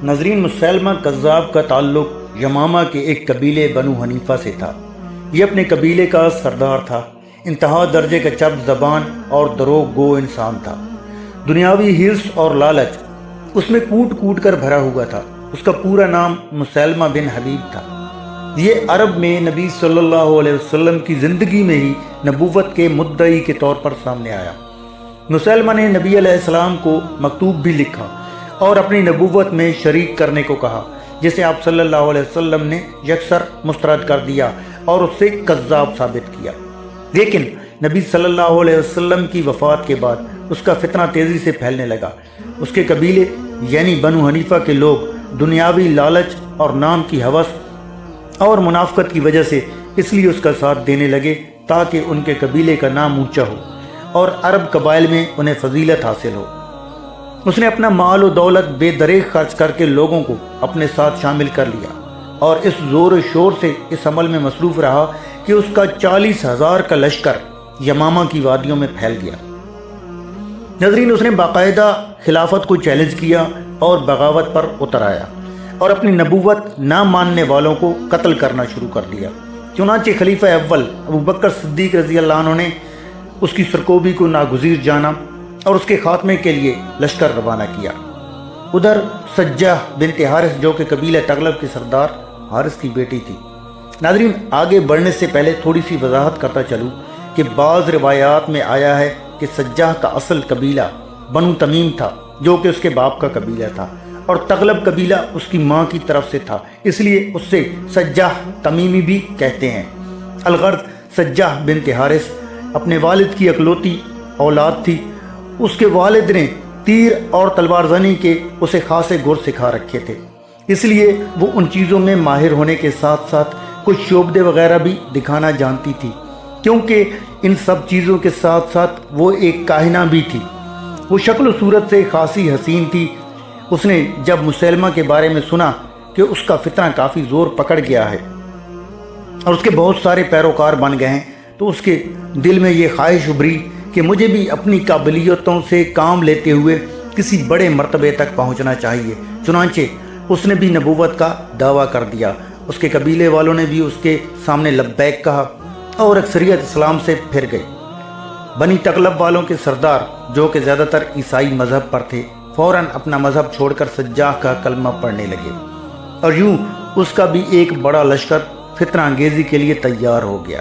ناظرین، مسلمہ کذاب کا تعلق یمامہ کے ایک قبیلے بنو حنیفہ سے تھا۔ یہ اپنے قبیلے کا سردار تھا، انتہا درجے کا چپ زبان اور دروغ گو انسان تھا۔ دنیاوی حرص اور لالچ اس میں کوٹ کوٹ کر بھرا ہوا تھا۔ اس کا پورا نام مسلمہ بن حبیب تھا۔ یہ عرب میں نبی صلی اللہ علیہ وسلم کی زندگی میں ہی نبوت کے مدعی کے طور پر سامنے آیا۔ مسلمہ نے نبی علیہ السلام کو مکتوب بھی لکھا اور اپنی نبوت میں شریک کرنے کو کہا، جسے آپ صلی اللہ علیہ وسلم نے یکسر مسترد کر دیا اور اس سے کذاب ثابت کیا۔ لیکن نبی صلی اللہ علیہ وسلم کی وفات کے بعد اس کا فتنہ تیزی سے پھیلنے لگا۔ اس کے قبیلے یعنی بنو حنیفہ کے لوگ دنیاوی لالچ اور نام کی ہوس اور منافقت کی وجہ سے اس لیے اس کا ساتھ دینے لگے تاکہ ان کے قبیلے کا نام اونچا ہو اور عرب قبائل میں انہیں فضیلت حاصل ہو۔ اس نے اپنا مال و دولت بے دریغ خرچ کر کے لوگوں کو اپنے ساتھ شامل کر لیا اور اس زور و شور سے اس عمل میں مصروف رہا کہ اس کا 40,000 کا لشکر یمامہ کی وادیوں میں پھیل گیا۔ ناظرین، اس نے باقاعدہ خلافت کو چیلنج کیا اور بغاوت پر اتر آیا اور اپنی نبوت نہ ماننے والوں کو قتل کرنا شروع کر دیا۔ چنانچہ خلیفہ اول ابو بکر صدیق رضی اللہ عنہ نے اس کی سرکوبی کو ناگزیر جانا اور اس کے خاتمے کے لیے لشکر روانہ کیا۔ ادھر سجاہ بنت حارث، جو کہ قبیلہ تغلب کے سردار حارث کی بیٹی تھی۔ ناظرین، آگے بڑھنے سے پہلے تھوڑی سی وضاحت کرتا چلوں کہ بعض روایات میں آیا ہے کہ سجاہ کا اصل قبیلہ بنو تمیم تھا، جو کہ اس کے باپ کا قبیلہ تھا، اور تغلب قبیلہ اس کی ماں کی طرف سے تھا، اس لیے اس سے سجاہ تمیمی بھی کہتے ہیں۔ الغرض سجاہ بنت حارث اپنے والد کی اکلوتی اولاد تھی۔ اس کے والد نے تیر اور تلوار زنی کے اسے خاصے گر سکھا رکھے تھے، اس لیے وہ ان چیزوں میں ماہر ہونے کے ساتھ ساتھ کچھ شعبدے وغیرہ بھی دکھانا جانتی تھی، کیونکہ ان سب چیزوں کے ساتھ ساتھ وہ ایک کاہنہ بھی تھی۔ وہ شکل و صورت سے خاصی حسین تھی۔ اس نے جب مسلمہ کے بارے میں سنا کہ اس کا فتنہ کافی زور پکڑ گیا ہے اور اس کے بہت سارے پیروکار بن گئے ہیں، تو اس کے دل میں یہ خواہش ابھری کہ مجھے بھی اپنی قابلیتوں سے کام لیتے ہوئے کسی بڑے مرتبے تک پہنچنا چاہیے۔ چنانچہ اس نے بھی نبوت کا دعویٰ کر دیا۔ اس کے قبیلے والوں نے بھی اس کے سامنے لبیک کہا اور اکثریت اسلام سے پھر گئی۔ بنی تغلب والوں کے سردار، جو کہ زیادہ تر عیسائی مذہب پر تھے، فوراً اپنا مذہب چھوڑ کر سجاہ کا کلمہ پڑھنے لگے اور یوں اس کا بھی ایک بڑا لشکر فتنہ انگیزی کے لیے تیار ہو گیا۔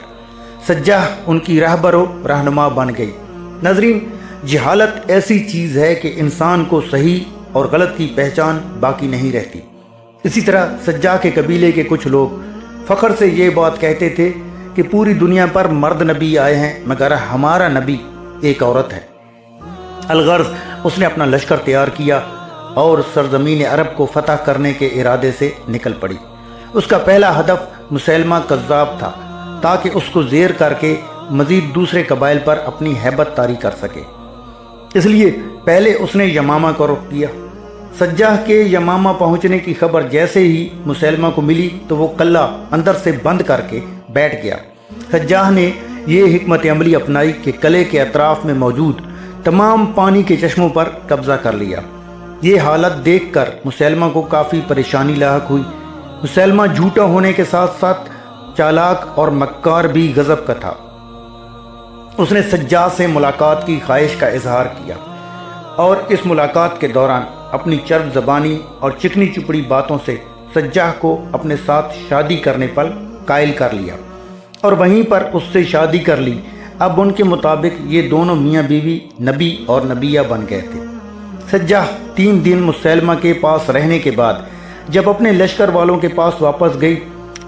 سجاہ ان کی رہبر و رہنما بن گئی۔ ناظرین، جہالت ایسی چیز ہے کہ انسان کو صحیح اور غلط کی پہچان باقی نہیں رہتی۔ اسی طرح سجاہ کے قبیلے کے کچھ لوگ فخر سے یہ بات کہتے تھے کہ پوری دنیا پر مرد نبی آئے ہیں مگر ہمارا نبی ایک عورت ہے۔ الغرض اس نے اپنا لشکر تیار کیا اور سرزمین عرب کو فتح کرنے کے ارادے سے نکل پڑی۔ اس کا پہلا ہدف مسلمہ کذاب تھا تاکہ اس کو زیر کر کے مزید دوسرے قبائل پر اپنی ہیبت طاری کر سکے۔ اس لیے پہلے اس نے یمامہ کو رخ کیا۔ سجاہ کے یمامہ پہنچنے کی خبر جیسے ہی مسلمہ کو ملی تو وہ قلعہ اندر سے بند کر کے بیٹھ گیا۔ سجاہ نے یہ حکمت عملی اپنائی کہ قلعے کے اطراف میں موجود تمام پانی کے چشموں پر قبضہ کر لیا۔ یہ حالت دیکھ کر مسلمہ کو کافی پریشانی لاحق ہوئی۔ مسلمہ جھوٹا ہونے کے ساتھ ساتھ چالاک اور مکار بھی غضب کا تھا۔ اس نے سجاہ سے ملاقات کی خواہش کا اظہار کیا اور اس ملاقات کے دوران اپنی چرب زبانی اور چکنی چپڑی باتوں سے سجاہ کو اپنے ساتھ شادی کرنے پر قائل کر لیا اور وہیں پر اس سے شادی کر لی۔ اب ان کے مطابق یہ دونوں میاں بیوی نبی اور نبیہ بن گئے تھے۔ سجاہ 3 دن مسلمہ کے پاس رہنے کے بعد جب اپنے لشکر والوں کے پاس واپس گئی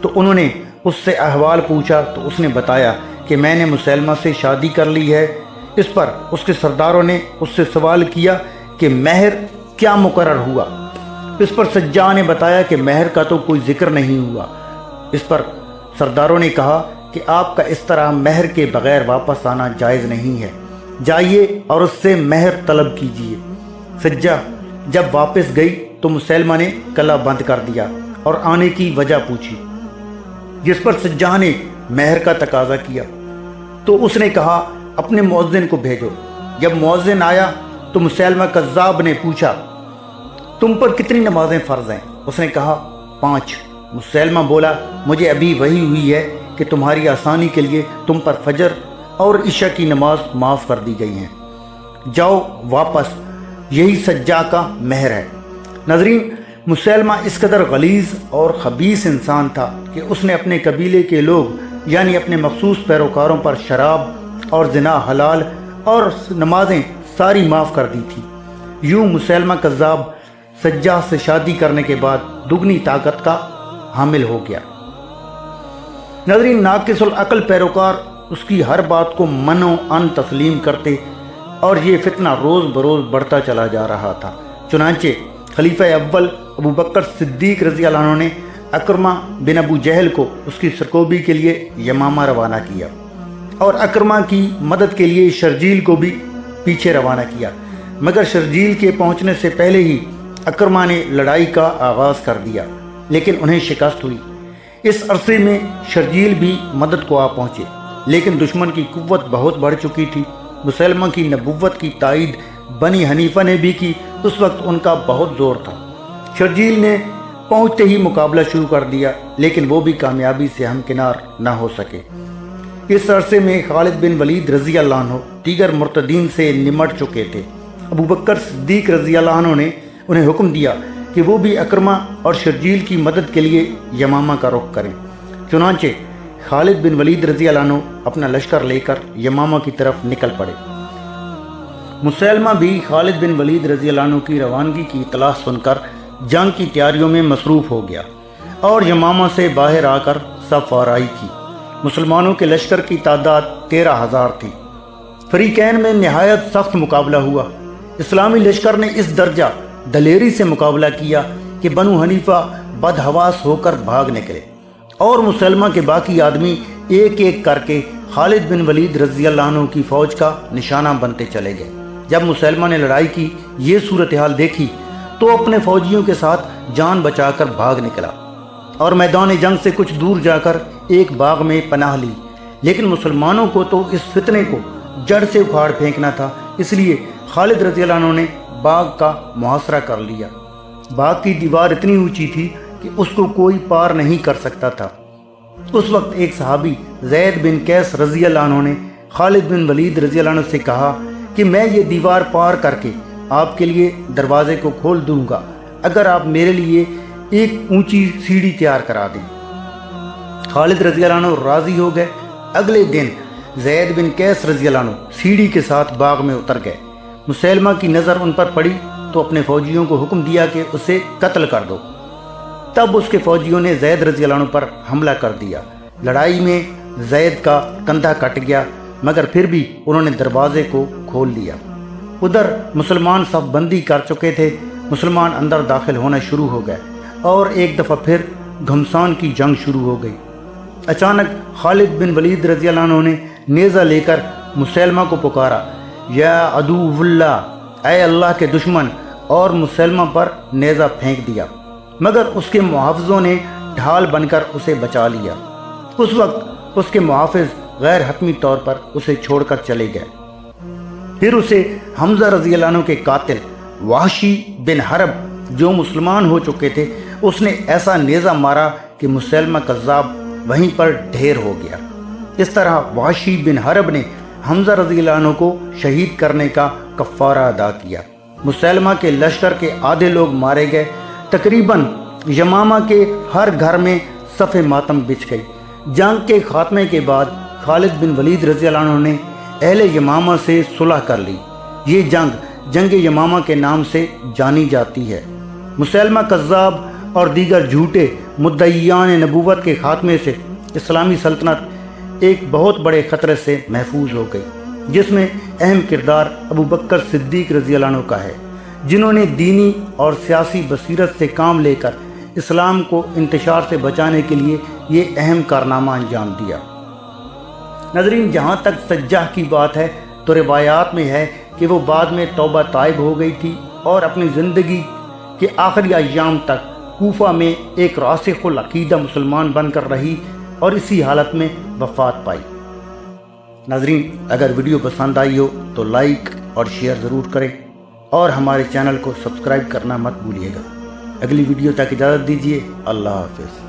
تو انہوں نے اس سے احوال پوچھا تو اس نے بتایا کہ میں نے مسلمہ سے شادی کر لی ہے۔ اس پر اس کے سرداروں نے اس سے سوال کیا کہ مہر کیا مقرر ہوا؟ اس پر سجاہ نے بتایا کہ مہر کا تو کوئی ذکر نہیں ہوا۔ اس پر سرداروں نے کہا کہ آپ کا اس طرح مہر کے بغیر واپس آنا جائز نہیں ہے، جائیے اور اس سے مہر طلب کیجیے۔ سجاہ جب واپس گئی تو مسلمہ نے قلعہ بند کر دیا اور آنے کی وجہ پوچھی، جس پر سجاہ نے مہر کا تقاضا کیا تو اس نے کہا اپنے مؤذن کو بھیجو۔ جب مؤذن آیا تو مسلمہ کذاب نے پوچھا تم پر کتنی نمازیں فرض ہیں؟ اس نے کہا 5۔ مسیلمہ بولا مجھے ابھی وحی ہوئی ہے کہ تمہاری آسانی کے لیے تم پر فجر اور عشاء کی نماز معاف کر دی گئی ہیں، جاؤ واپس، یہی سجا کا مہر ہے۔ ناظرین، مسیلمہ اس قدر غلیظ اور خبیث انسان تھا کہ اس نے اپنے قبیلے کے لوگ یعنی اپنے مخصوص پیروکاروں پر شراب اور زنا حلال اور نمازیں ساری معاف کر دی تھی۔ یوں مسیلمہ کذاب سجا سے شادی کرنے کے بعد دگنی طاقت کا حامل ہو گیا۔ ناظرین، ناقص العقل پیروکار اس کی ہر بات کو من و ان تسلیم کرتے اور یہ فتنہ روز بروز بڑھتا چلا جا رہا تھا۔ چنانچہ خلیفہ اول ابو بکر صدیق رضی اللہ عنہ نے اکرمہ بن ابو جہل کو اس کی سرکوبی کے لیے یمامہ روانہ کیا اور اکرمہ کی مدد کے لیے شرجیل کو بھی پیچھے روانہ کیا، مگر شرجیل کے پہنچنے سے پہلے ہی اکرمہ نے لڑائی کا آغاز کر دیا، لیکن انہیں شکست ہوئی۔ اس عرصے میں شرجیل بھی مدد کو آ پہنچے، لیکن دشمن کی قوت بہت بڑھ چکی تھی۔ مسلمہ کی نبوت کی تائید بنی حنیفہ نے بھی کی، اس وقت ان کا بہت زور تھا۔ شرجیل نے پہنچتے ہی مقابلہ شروع کر دیا، لیکن وہ بھی کامیابی سے ہمکنار نہ ہو سکے۔ اس عرصے میں خالد بن ولید رضی اللہ عنہ دیگر مرتدین سے نمٹ چکے تھے۔ ابو بکر صدیق رضی اللہ عنہ نے انہیں حکم دیا کہ وہ بھی اکرمہ اور شرجیل کی مدد کے لیے یمامہ کا رخ کریں۔ چنانچہ خالد بن ولید رضی اللہ عنہ اپنا لشکر لے کر یمامہ کی طرف نکل پڑے۔ مسیلمہ بھی خالد بن ولید رضی اللہ عنہ کی روانگی کی اطلاع سن کر جنگ کی تیاریوں میں مصروف ہو گیا اور یمامہ سے باہر آ کر صف آرائی کی۔ مسلمانوں کے لشکر کی تعداد 13,000 تھی۔ فریقین میں نہایت سخت مقابلہ ہوا۔ اسلامی لشکر نے اس درجہ دلیری سے مقابلہ کیا کہ بنو حنیفہ بدحواس ہو کر بھاگ نکلے اور مسلمہ کے باقی آدمی ایک ایک کر کے خالد بن ولید رضی اللہ عنہ کی فوج کا نشانہ بنتے چلے گئے۔ جب مسلمہ نے لڑائی کی یہ صورتحال دیکھی تو اپنے فوجیوں کے ساتھ جان بچا کر بھاگ نکلا اور میدان جنگ سے کچھ دور جا کر ایک باغ میں پناہ لی، لیکن مسلمانوں کو تو اس فتنے کو جڑ سے اکھاڑ پھینکنا تھا، اس لیے خالد رضی اللہ عنہ نے باغ کا محاصرہ کر لیا۔ باغ کی دیوار اتنی اونچی تھی کہ اس کو کوئی پار نہیں کر سکتا تھا۔ اس وقت ایک صحابی زید بن قیس رضی اللہ عنہ نے خالد بن ولید رضی اللہ عنہ سے کہا کہ میں یہ دیوار پار کر کے آپ کے لیے دروازے کو کھول دوں گا اگر آپ میرے لیے ایک اونچی سیڑھی تیار کرا دیں۔ خالد رضی اللہ عنہ راضی ہو گئے۔ اگلے دن زید بن قیس رضی اللہ عنہ سیڑھی کے ساتھ باغ میں اتر گئے۔ مسیلمہ کی نظر ان پر پڑی تو اپنے فوجیوں کو حکم دیا کہ اسے قتل کر دو۔ تب اس کے فوجیوں نے زید رضی اللہ عنہ پر حملہ کر دیا۔ لڑائی میں زید کا کندھا کٹ گیا، مگر پھر بھی انہوں نے دروازے کو کھول لیا۔ ادھر مسلمان صف بندی کر چکے تھے۔ مسلمان اندر داخل ہونا شروع ہو گئے اور ایک دفعہ پھر گھمسان کی جنگ شروع ہو گئی۔ اچانک خالد بن ولید رضی اللہ عنہ نے نیزہ لے کر مسیلمہ کو پکارا، یا عدو اللہ، اے اللہ کے دشمن، اور مسیلمہ پر نیزہ پھینک دیا، مگر اس کے محافظوں نے ڈھال بن کر اسے بچا لیا۔ اس وقت اس کے محافظ غیر حتمی طور پر اسے چھوڑ کر چلے گئے۔ پھر اسے حمزہ رضی اللہ عنہ کے قاتل وحشی بن حرب جو مسلمان ہو چکے تھے، اس نے ایسا نیزہ مارا کہ مسیلمہ کذاب وہیں پر ڈھیر ہو گیا۔ اس طرح وحشی بن حرب نے حمزہ رضی اللہ عنہ کو شہید کرنے کا کفارہ ادا کیا۔ مسیلمہ کے لشکر کے آدھے لوگ مارے گئے۔ تقریباً یمامہ کے ہر گھر میں صف ماتم بچھ گئی۔ جنگ کے خاتمے کے بعد خالد بن ولید رضی اللہ عنہ نے اہل یمامہ سے صلح کر لی۔ یہ جنگ یمامہ کے نام سے جانی جاتی ہے۔ مسیلمہ کذاب اور دیگر جھوٹے مدعیان نبوت کے خاتمے سے اسلامی سلطنت ایک بہت بڑے خطرے سے محفوظ ہو گئی، جس میں اہم کردار ابو بکر صدیق رضی اللہ عنہ کا ہے، جنہوں نے دینی اور سیاسی بصیرت سے کام لے کر اسلام کو انتشار سے بچانے کے لیے یہ اہم کارنامہ انجام دیا۔ ناظرین، جہاں تک سجاح کی بات ہے تو روایات میں ہے کہ وہ بعد میں توبہ طائب ہو گئی تھی اور اپنی زندگی کے آخری ایام تک کوفہ میں ایک راسخ العقیدہ مسلمان بن کر رہی اور اسی حالت میں وفات پائی۔ ناظرین، اگر ویڈیو پسند آئی ہو تو لائک اور شیئر ضرور کریں۔ اور ہمارے چینل کو سبسکرائب کرنا مت بھولیے گا۔ اگلی ویڈیو تک اجازت دیجیے، اللہ حافظ۔